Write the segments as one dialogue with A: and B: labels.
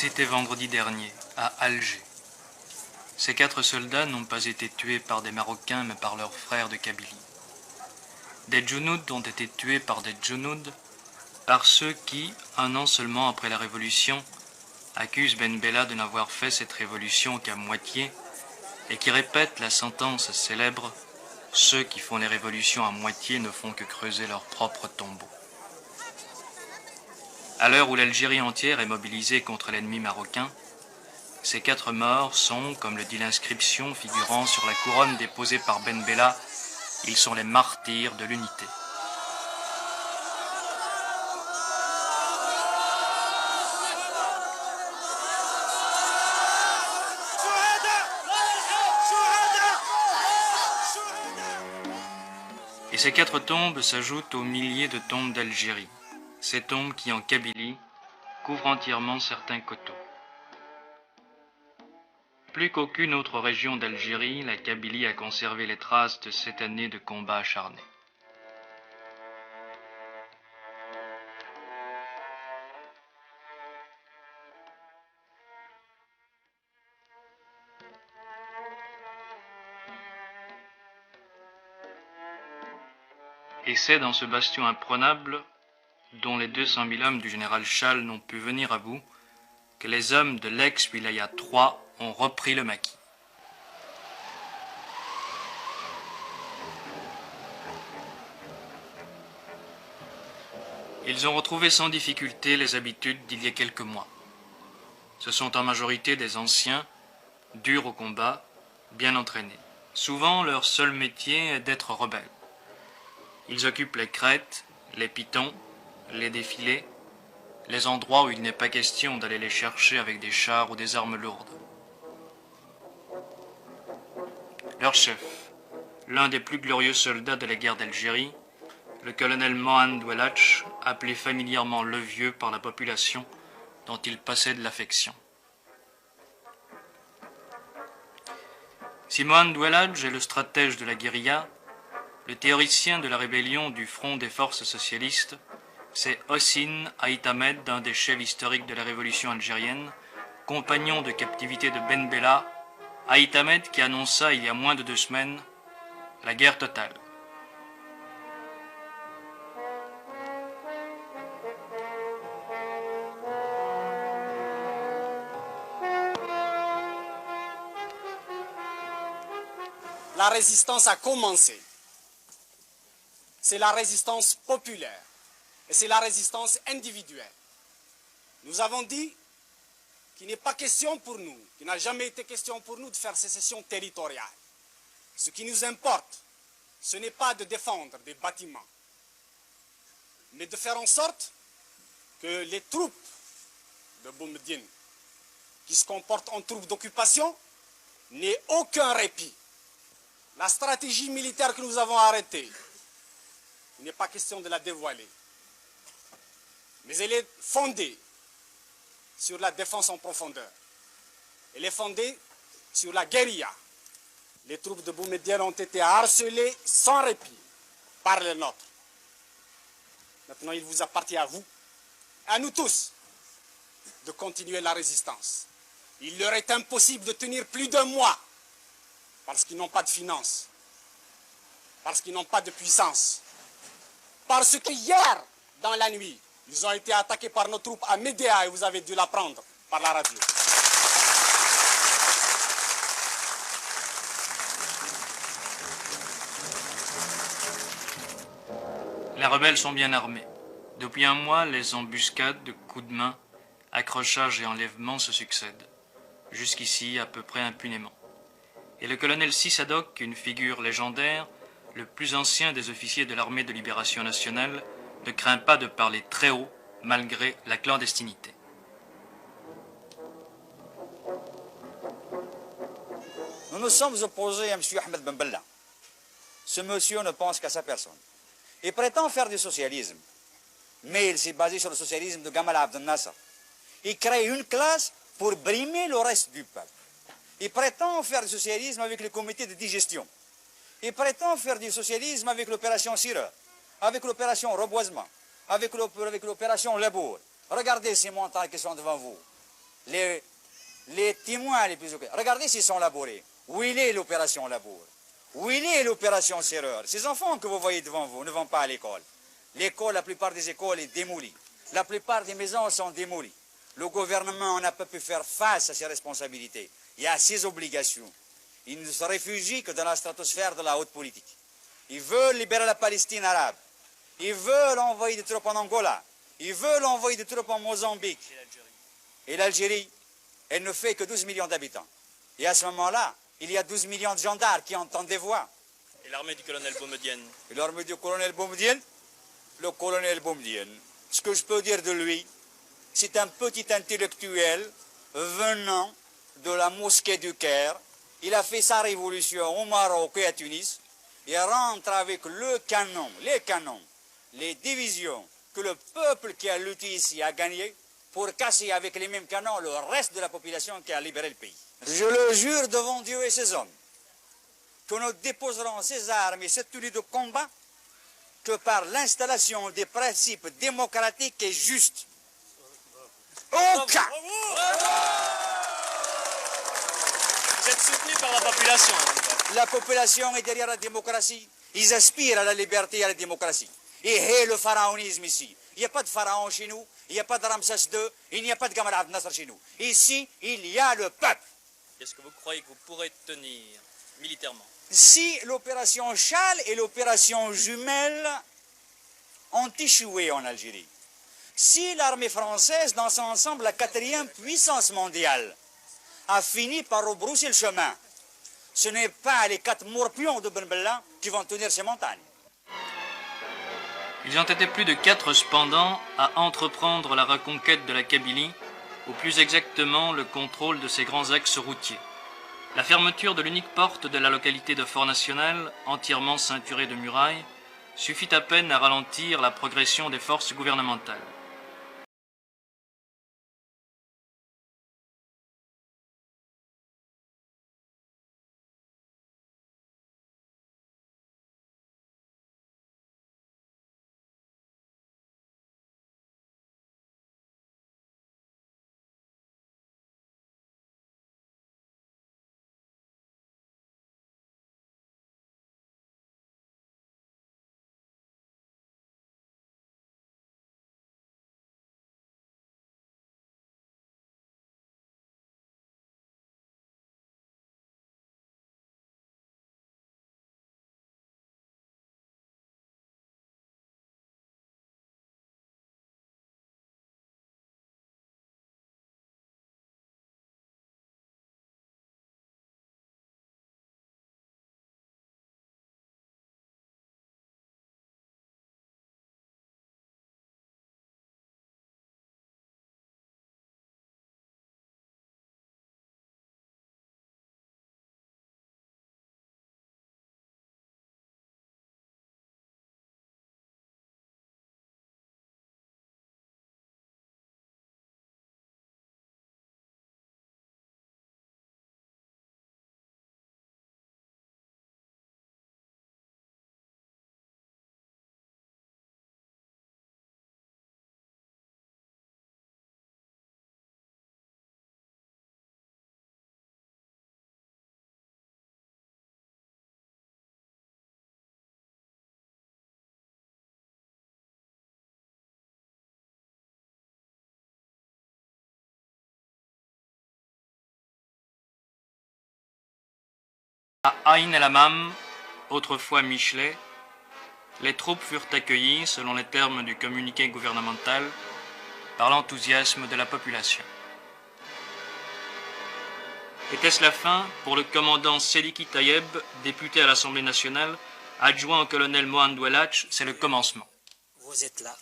A: C'était vendredi dernier, à Alger. Ces 4 soldats n'ont pas été tués par des Marocains, mais par leurs frères de Kabylie. Des Djounoud ont été tués par des Djounoud, par ceux qui, un an seulement après la Révolution, accusent Ben Bella de n'avoir fait cette révolution qu'à moitié, et qui répètent la sentence célèbre « Ceux qui font les révolutions à moitié ne font que creuser leur propre tombeau ». À l'heure où l'Algérie entière est mobilisée contre l'ennemi marocain, ces 4 morts sont, comme le dit l'inscription figurant sur la couronne déposée par Ben Bella, ils sont les martyrs de l'unité. Et ces 4 tombes s'ajoutent aux milliers de tombes d'Algérie, ces tombes qui, en Kabylie, couvrent entièrement certains coteaux. Plus qu'aucune autre région d'Algérie, la Kabylie a conservé les traces de cette année de combats acharnés. Et c'est dans ce bastion imprenable, dont les 200 000 hommes du général Chal n'ont pu venir à bout, que les hommes de l'ex-Wilaya 3 ont repris le maquis. Ils ont retrouvé sans difficulté les habitudes d'il y a quelques mois. Ce sont en majorité des anciens, durs au combat, bien entraînés. Souvent, leur seul métier est d'être rebelles. Ils occupent les crêtes, les pitons, les défilés, les endroits où il n'est pas question d'aller les chercher avec des chars ou des armes lourdes. Leur chef, l'un des plus glorieux soldats de la guerre d'Algérie, le colonel Mohand Ouelach, appelé familièrement le Vieux par la population, dont il possède l'affection. Si Mohand Ouelach est le stratège de la guérilla, le théoricien de la rébellion du Front des forces socialistes, c'est Hossein Aït Ahmed, un des chefs historiques de la révolution algérienne, compagnon de captivité de Ben Bella, Aït Ahmed qui annonça il y a moins de 2 semaines la guerre totale.
B: La résistance a commencé. C'est la résistance populaire et c'est la résistance individuelle. Nous avons dit qu'il n'est pas question pour nous, qu'il n'a jamais été question pour nous de faire sécession territoriale. Ce qui nous importe, ce n'est pas de défendre des bâtiments, mais de faire en sorte que les troupes de Boumediene, qui se comportent en troupes d'occupation, n'aient aucun répit. La stratégie militaire que nous avons arrêtée, il n'est pas question de la dévoiler, mais elle est fondée sur la défense en profondeur. Elle est fondée sur la guérilla. Les troupes de Boumediene ont été harcelées sans répit par les nôtres. Maintenant, il vous appartient à vous, à nous tous, de continuer la résistance. Il leur est impossible de tenir plus d'1 mois parce qu'ils n'ont pas de finances, parce qu'ils n'ont pas de puissance, parce que hier, dans la nuit, ils ont été attaqués par nos troupes à Médéa et vous avez dû l'apprendre par la radio.
A: Les rebelles sont bien armés. Depuis 1 mois, les embuscades de coups de main, accrochages et enlèvements se succèdent, jusqu'ici à peu près impunément. Et le colonel Sissadok, une figure légendaire, le plus ancien des officiers de l'armée de libération nationale, ne craint pas de parler très haut, malgré la clandestinité.
C: Nous nous sommes opposés à M. Ahmed Ben Bella. Ce monsieur ne pense qu'à sa personne. Il prétend faire du socialisme, mais il s'est basé sur le socialisme de Gamal Abdel Nasser. Il crée une classe pour brimer le reste du peuple. Il prétend faire du socialisme avec les comités de digestion. Il prétend faire du socialisme avec l'opération Sireur, avec l'opération Reboisement, avec l'opération Lebourg. Regardez ces montagnes qui sont devant vous. les témoins les plus... Regardez s'ils sont labourés. Où il est l'opération labour? Où il est l'opération serreur? Ces enfants que vous voyez devant vous ne vont pas à l'école. L'école, la plupart des écoles est démolie. La plupart des maisons sont démolies. Le gouvernement n'a pas pu faire face à ses responsabilités et à ses obligations. Il ne se réfugie que dans la stratosphère de la haute politique. Ils veulent libérer la Palestine arabe. Ils veulent envoyer des troupes en Angola. Ils veulent envoyer des troupes en Mozambique. Et l'Algérie, elle ne fait que 12 millions d'habitants. Et à ce moment-là, il y a 12 millions de gendarmes qui entendent des voix.
D: Et l'armée du colonel Boumedienne?
C: Et l'armée du colonel Boumedienne? Le colonel Boumedienne, ce que je peux dire de lui, c'est un petit intellectuel venant de la mosquée du Caire. Il a fait sa révolution au Maroc et à Tunis. Il rentre avec le canon, les canons, les divisions que le peuple qui a lutté ici a gagné pour casser avec les mêmes canons le reste de la population qui a libéré le pays. Je le jure devant Dieu et ses hommes que nous déposerons ces armes et cette tenue de combat que par l'installation des principes démocratiques et justes. Aucun!
D: Vous êtes soutenu par la population?
C: La population est derrière la démocratie. Ils aspirent à la liberté et à la démocratie. Et le pharaonisme ici. Il n'y a pas de pharaon chez nous, il n'y a pas de Ramsès II, il n'y a pas de Gamal Abdel Nasser chez nous. Ici, il y a le peuple.
D: Est-ce que vous croyez que vous pourrez tenir militairement?
C: Si l'opération Châle et l'opération Jumelle ont échoué en Algérie, si l'armée française, dans son ensemble, la 4e puissance mondiale, a fini par rebrousser le chemin, ce n'est pas les 4 morpions de Ben Bella qui vont tenir ces montagnes.
A: Ils ont été plus de 4 cependant à entreprendre la reconquête de la Kabylie, ou plus exactement le contrôle de ses grands axes routiers. La fermeture de l'unique porte de la localité de Fort-National, entièrement ceinturée de murailles, suffit à peine à ralentir la progression des forces gouvernementales. À Aïn el-Hamam, autrefois Michelet, les troupes furent accueillies, selon les termes du communiqué gouvernemental, par l'enthousiasme de la population. Était-ce la fin pour le commandant Seliki Tayeb, député à l'Assemblée nationale, adjoint au colonel Mohamed Ouelach? C'est le commencement.
E: Vous êtes là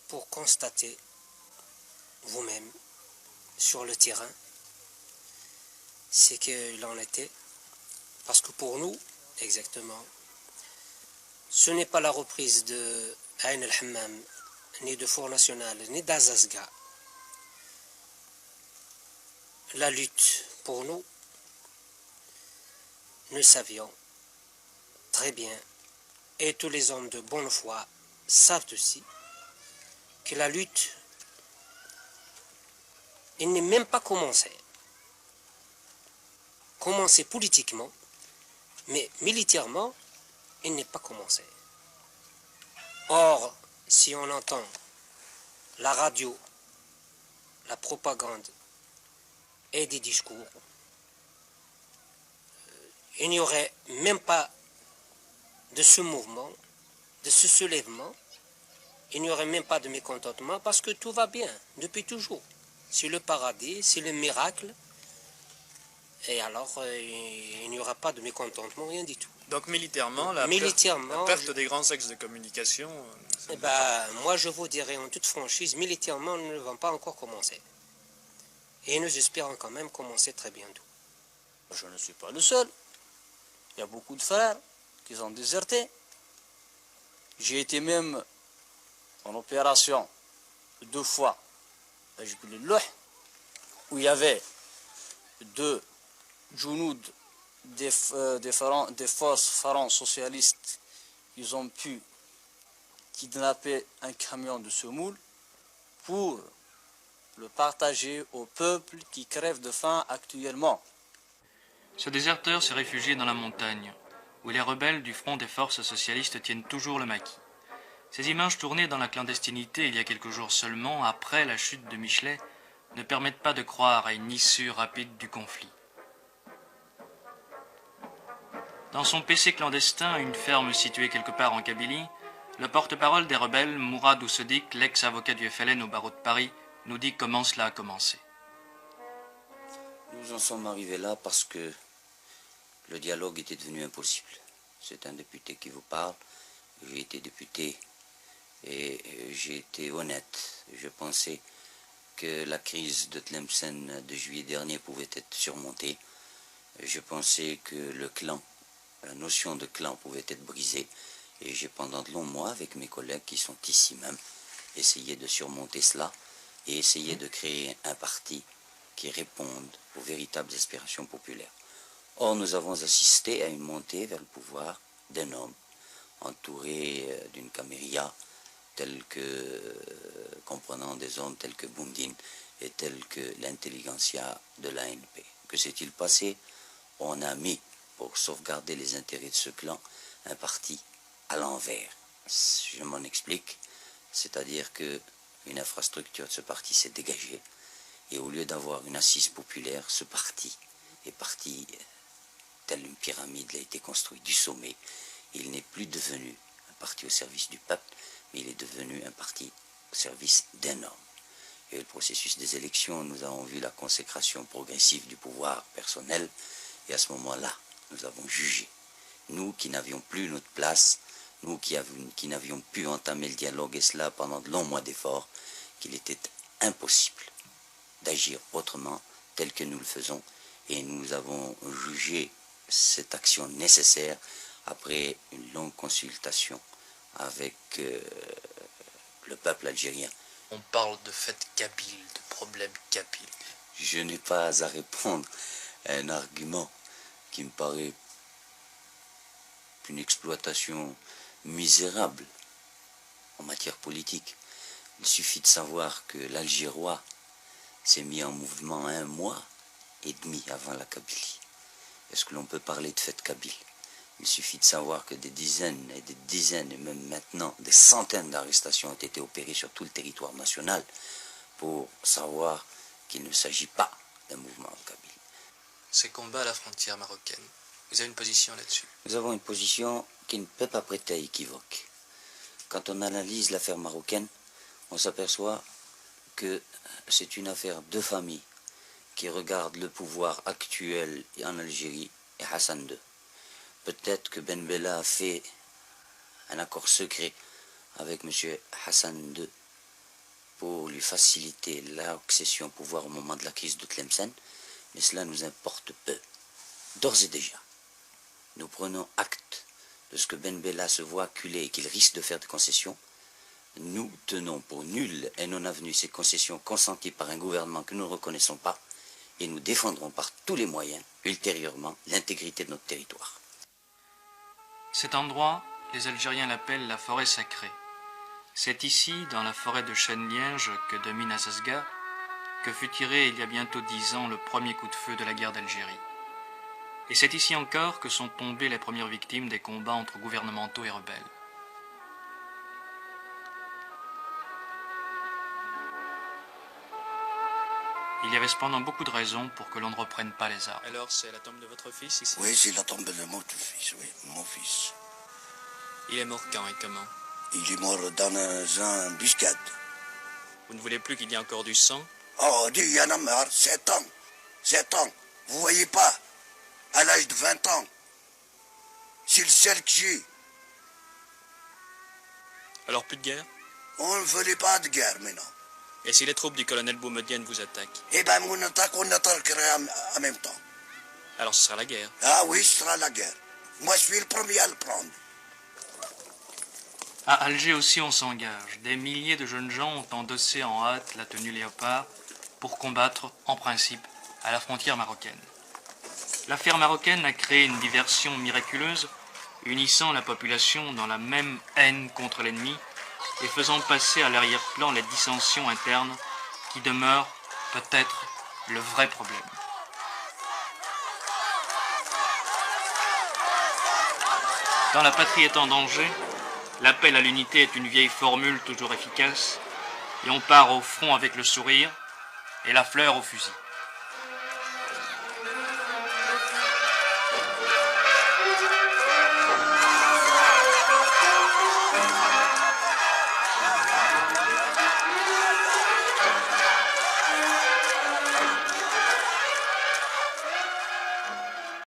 E: pour constater vous-même sur le terrain ce qu'il en était. Parce que pour nous, exactement, ce n'est pas la reprise de Aïn el-Hamam, ni de Fort-National, ni d'Azazga. La lutte, pour nous, nous savions très bien, et tous les hommes de bonne foi savent aussi, que la lutte il n'est même pas commencé. Commencé politiquement, mais militairement, il n'est pas commencé. Or, si on entend la radio, la propagande et des discours, il n'y aurait même pas de ce mouvement, de ce soulèvement, il n'y aurait même pas de mécontentement parce que tout va bien depuis toujours. C'est le paradis, c'est le miracle. Et alors, il n'y aura pas de mécontentement, rien du tout.
F: Donc militairement, la perte des grands axes de communication...
E: moi, je vous dirais en toute franchise, militairement, nous ne vont pas encore commencer. Et nous espérons quand même commencer très bientôt.
G: Je ne suis pas le seul. Il y a beaucoup de frères qui ont déserté. J'ai été même en opération 2 fois à Jbel el-Louh, où il y avait 2 Jounoud des forces pharaons socialistes. Ils ont pu kidnapper un camion de semoule pour le partager au peuple qui crève de faim actuellement.
A: Ce déserteur s'est réfugié dans la montagne, où les rebelles du front des forces socialistes tiennent toujours le maquis. Ces images tournées dans la clandestinité il y a quelques jours seulement, après la chute de Michelet, ne permettent pas de croire à une issue rapide du conflit. Dans son PC clandestin, une ferme située quelque part en Kabylie, le porte-parole des rebelles, Mourad Oussedik, l'ex-avocat du FLN au barreau de Paris, nous dit comment cela a commencé.
H: Nous en sommes arrivés là parce que le dialogue était devenu impossible. C'est un député qui vous parle. J'ai été député et j'ai été honnête. Je pensais que la crise de Tlemcen de juillet dernier pouvait être surmontée. Je pensais que le clan, la notion de clan pouvait être brisée. Et j'ai pendant de longs mois, avec mes collègues qui sont ici même, essayé de surmonter cela et essayé de créer un parti qui réponde aux véritables aspirations populaires. Or, nous avons assisté à une montée vers le pouvoir d'un homme entouré d'une caméria comprenant des hommes tels que Boumdine et tels que l'intelligentsia de l'ANP. Que s'est-il passé? On a mis, pour sauvegarder les intérêts de ce clan, un parti à l'envers. Je m'en explique, c'est-à-dire que une infrastructure de ce parti s'est dégagée et au lieu d'avoir une assise populaire, ce parti est parti telle une pyramide, il a été construit du sommet. Il n'est plus devenu un parti au service du peuple, mais il est devenu un parti au service d'un homme. Et le processus des élections, nous avons vu la consécration progressive du pouvoir personnel, et à ce moment-là, nous avons jugé, nous qui n'avions plus notre place, nous qui n'avions pu entamer le dialogue, et cela pendant de longs mois d'efforts, qu'il était impossible d'agir autrement, tel que nous le faisons, et nous avons jugé cette action nécessaire après une longue consultation avec le peuple algérien.
F: On parle de fait kabyle, de problème kabyle.
H: Je n'ai pas à répondre à un argument qui me paraît une exploitation misérable en matière politique. Il suffit de savoir que l'Algérois s'est mis en mouvement 1 mois et demi avant la Kabylie. Est-ce que l'on peut parler de fête kabyle? Il suffit de savoir que des dizaines, et même maintenant des centaines d'arrestations ont été opérées sur tout le territoire national pour savoir qu'il ne s'agit pas d'un mouvement kabyle.
F: Ces combats à la frontière marocaine, vous avez une position là-dessus?
H: Nous avons une position qui ne peut pas prêter à équivoque. Quand on analyse l'affaire marocaine, on s'aperçoit que c'est une affaire de famille qui regarde le pouvoir actuel en Algérie et Hassan II. Peut-être que Ben Bella a fait un accord secret avec M. Hassan II pour lui faciliter l'accession au pouvoir au moment de la crise de Tlemcen, mais cela nous importe peu. D'ores et déjà, nous prenons acte de ce que Ben Bella se voit acculé et qu'il risque de faire des concessions. Nous tenons pour nulles et non avenues ces concessions consenties par un gouvernement que nous ne reconnaissons pas, et nous défendrons par tous les moyens, ultérieurement, l'intégrité de notre territoire.
A: Cet endroit, les Algériens l'appellent la forêt sacrée. C'est ici, dans la forêt de chênes-lièges que domine Assasga, que fut tiré il y a bientôt 10 ans le premier coup de feu de la guerre d'Algérie. Et c'est ici encore que sont tombées les premières victimes des combats entre gouvernementaux et rebelles. Il y avait cependant beaucoup de raisons pour que l'on ne reprenne pas les armes.
F: Alors, c'est la tombe de votre fils ici?
I: Oui, c'est la tombe de mon fils, oui, mon fils.
F: Il est mort quand et comment?
I: Il est mort dans un embuscade.
F: Vous ne voulez plus qu'il y ait encore du sang?
I: Oh, il y en a marre, 7 ans. 7 ans. Vous voyez pas? À l'âge de 20 ans. C'est le seul que j'ai.
F: Alors plus de guerre?
I: On ne voulait pas de guerre maintenant.
F: Et si les troupes du colonel Boumedienne vous attaquent?
I: Eh ben, on attaquerait en même temps.
F: Alors ce sera la guerre?
I: Ah oui, ce sera la guerre. Moi, je suis le premier à le prendre.
A: À Alger aussi on s'engage. Des milliers de jeunes gens ont endossé en hâte la tenue léopard pour combattre, en principe, à la frontière marocaine. L'affaire marocaine a créé une diversion miraculeuse, unissant la population dans la même haine contre l'ennemi et faisant passer à l'arrière-plan les dissensions internes qui demeurent peut-être le vrai problème. Quand la patrie est en danger, l'appel à l'unité est une vieille formule toujours efficace, et on part au front avec le sourire et la fleur au fusil.